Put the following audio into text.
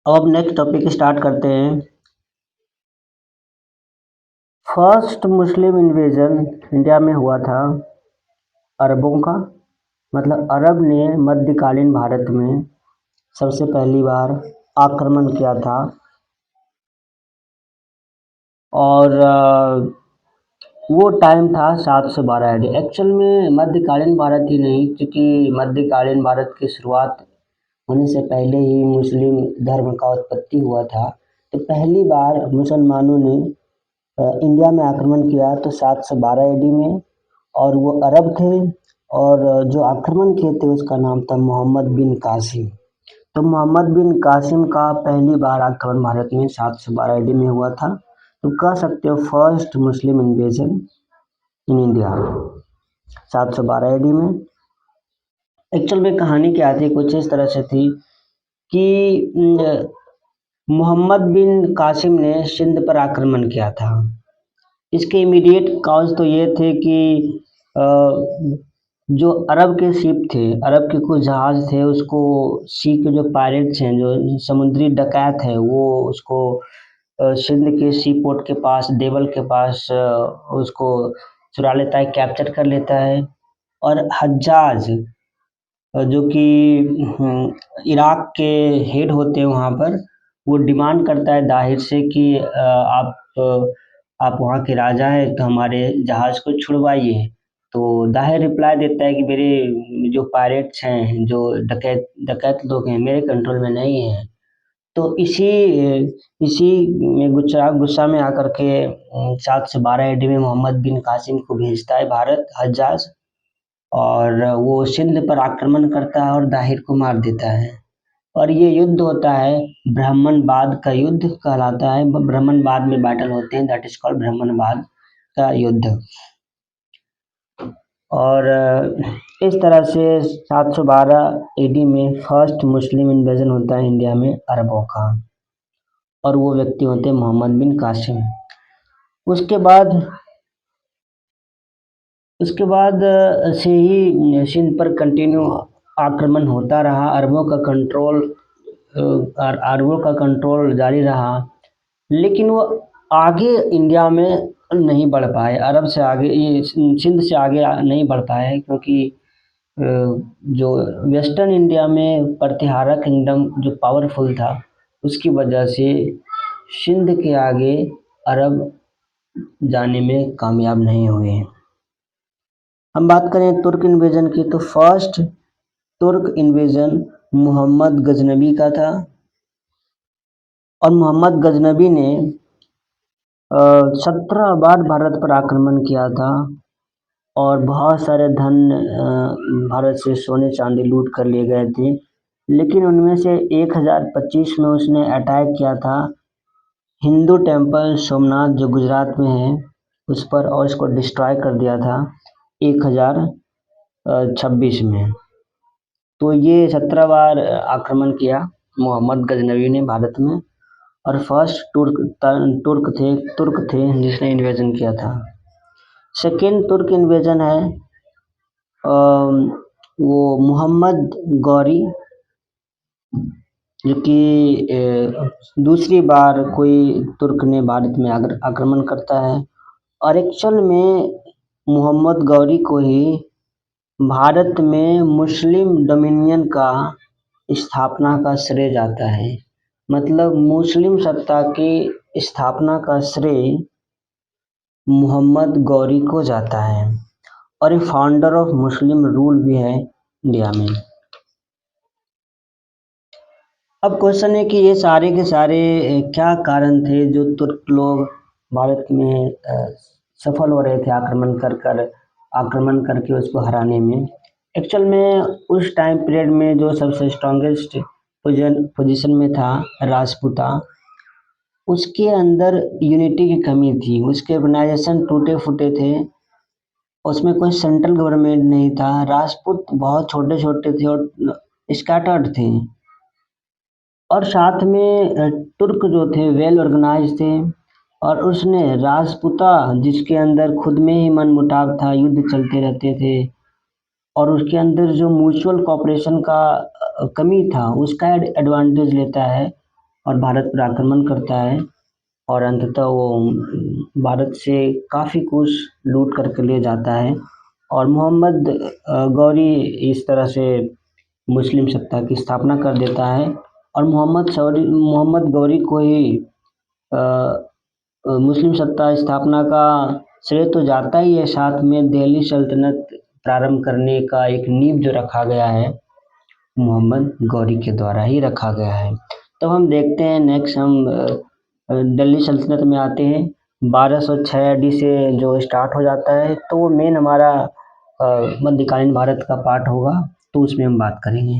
अब next topic start करते हैं। फर्स्ट मुस्लिम इन्वेजन इंडिया में हुआ था अरबों का। मतलब अरब ने मध्यकालीन भारत में सबसे पहली बार आक्रमण किया था। और वो टाइम था 712 AD। एक्चुअल में मध्यकालीन भारत ही नहीं, क्योंकि मध्यकालीन भारत की शुरुआत होने से पहले ही मुस्लिम धर्म का उत्पत्ति हुआ था। तो पहली बार मुसलमानों ने इंडिया में आक्रमण किया तो 712 AD में, और वो अरब थे। और जो आक्रमण किए थे उसका नाम था मोहम्मद बिन कासिम। तो मोहम्मद बिन कासिम का पहली बार आक्रमण भारत में 712 AD में हुआ था। तो कह सकते हो first Muslim invasion in India 712 AD में। एक्चुअल में कहानी क्या थी, कुछ इस तरह से थी कि मोहम्मद बिन कासिम ने सिंध पर आक्रमण किया था। इसके इमीडिएट कॉज तो ये थे कि जो अरब के शिप थे, अरब के कुछ जहाज थे, उसको सी के जो पायरेट्स हैं, जो समुद्री डकैत है, वो उसको सिंध के सी पोर्ट के पास, देवल के पास उसको चुरा लेता है, कैप्चर कर लेता है। और हज्जाज जो कि इराक के हेड होते हैं वहाँ पर, वो डिमांड करता है दाहिर से कि आप वहाँ के राजा हैं तो हमारे जहाज़ को छुड़वाइए। तो दाहिर रिप्लाई देता है कि मेरे जो पायरेट्स हैं, जो डकैत डकैत लोग हैं, मेरे कंट्रोल में नहीं हैं। तो इसी में गुस्सा में आकर के 712 AD में मोहम्मद बिन कासिम को भेजता है भारत हज्जाज, और वो सिंध पर आक्रमण करता है और दाहिर को मार देता है। और ये युद्ध होता है, ब्राह्मणबाद का युद्ध कहलाता है। ब्राह्मणबाद में बैटल होते हैं, दैट इज कॉल्ड ब्राह्मणबाद का युद्ध। और इस तरह से 712 AD में फर्स्ट मुस्लिम इन्वेजन होता है इंडिया में अरबों का, और वो व्यक्ति होते हैं मोहम्मद बिन कासिम। उसके बाद से ही सिंध पर कंटिन्यू आक्रमण होता रहा। अरबों का कंट्रोल जारी रहा, लेकिन वो आगे इंडिया में नहीं बढ़ पाए। अरब से आगे, ये सिंध से आगे नहीं बढ़ पाए, क्योंकि जो वेस्टर्न इंडिया में प्रतिहारा किंगडम जो पावरफुल था, उसकी वजह से सिंध के आगे अरब जाने में कामयाब नहीं हुए। हम बात करें तुर्क इन्वेजन की, तो फर्स्ट तुर्क इन्वेजन मोहम्मद गजनबी का था। और मोहम्मद गजनबी ने 17 बार भारत पर आक्रमण किया था, और बहुत सारे धन भारत से सोने चांदी लूट कर लिए गए थे। लेकिन उनमें से 1025 में उसने अटैक किया था हिंदू टेम्पल सोमनाथ जो गुजरात में है उस पर, और इसको डिस्ट्रॉय कर दिया था 1026 में। तो ये 17 बार आक्रमण किया मोहम्मद गजनवी ने भारत में, और फर्स्ट तुर्क थे जिसने इन्वेजन किया था। सेकेंड तुर्क इन्वेजन है वो मोहम्मद गौरी, जो कि दूसरी बार कोई तुर्क ने भारत में आक्रमण करता है। और एक्चुअल में मोहम्मद गौरी को ही भारत में मुस्लिम डोमिनियन का स्थापना का श्रेय जाता है। मतलब मुस्लिम सत्ता की स्थापना का श्रेय मोहम्मद गौरी को जाता है, और ये फाउंडर ऑफ मुस्लिम रूल भी है इंडिया में। अब क्वेश्चन है कि ये सारे के सारे क्या कारण थे जो तुर्क लोग भारत में सफल हो रहे थे आक्रमण करके उसको हराने में। एक्चुअल में उस टाइम पीरियड में जो सबसे स्ट्रॉन्गेस्ट पोजीशन में था राजपूता, उसके अंदर यूनिटी की कमी थी, उसके ऑर्गेनाइजेशन टूटे फूटे थे, उसमें कोई सेंट्रल गवर्नमेंट नहीं था। राजपूत बहुत छोटे छोटे थे और स्कैटर्ड थे, और साथ में तुर्क जो थे वेल ऑर्गेनाइज थे। और उसने राजपूता जिसके अंदर खुद में ही मनमुटाव था, युद्ध चलते रहते थे, और उसके अंदर जो म्यूचुअल कोऑपरेशन का कमी था, उसका एडवांटेज लेता है और भारत पर आक्रमण करता है और अंततः वो भारत से काफ़ी कुछ लूट करके ले जाता है और मोहम्मद गौरी इस तरह से मुस्लिम सत्ता की स्थापना कर देता है और मोहम्मद गौरी को ही अ, मुस्लिम सत्ता स्थापना का श्रेय तो जाता ही है, साथ में दिल्ली सल्तनत प्रारंभ करने का एक नींव जो रखा गया है मोहम्मद गौरी के द्वारा ही रखा गया है। तो हम देखते हैं नेक्स्ट हम दिल्ली सल्तनत में आते हैं। 1206 AD से जो स्टार्ट हो जाता है तो वो मेन हमारा मध्यकालीन भारत का पार्ट होगा, तो उसमें हम बात करेंगे।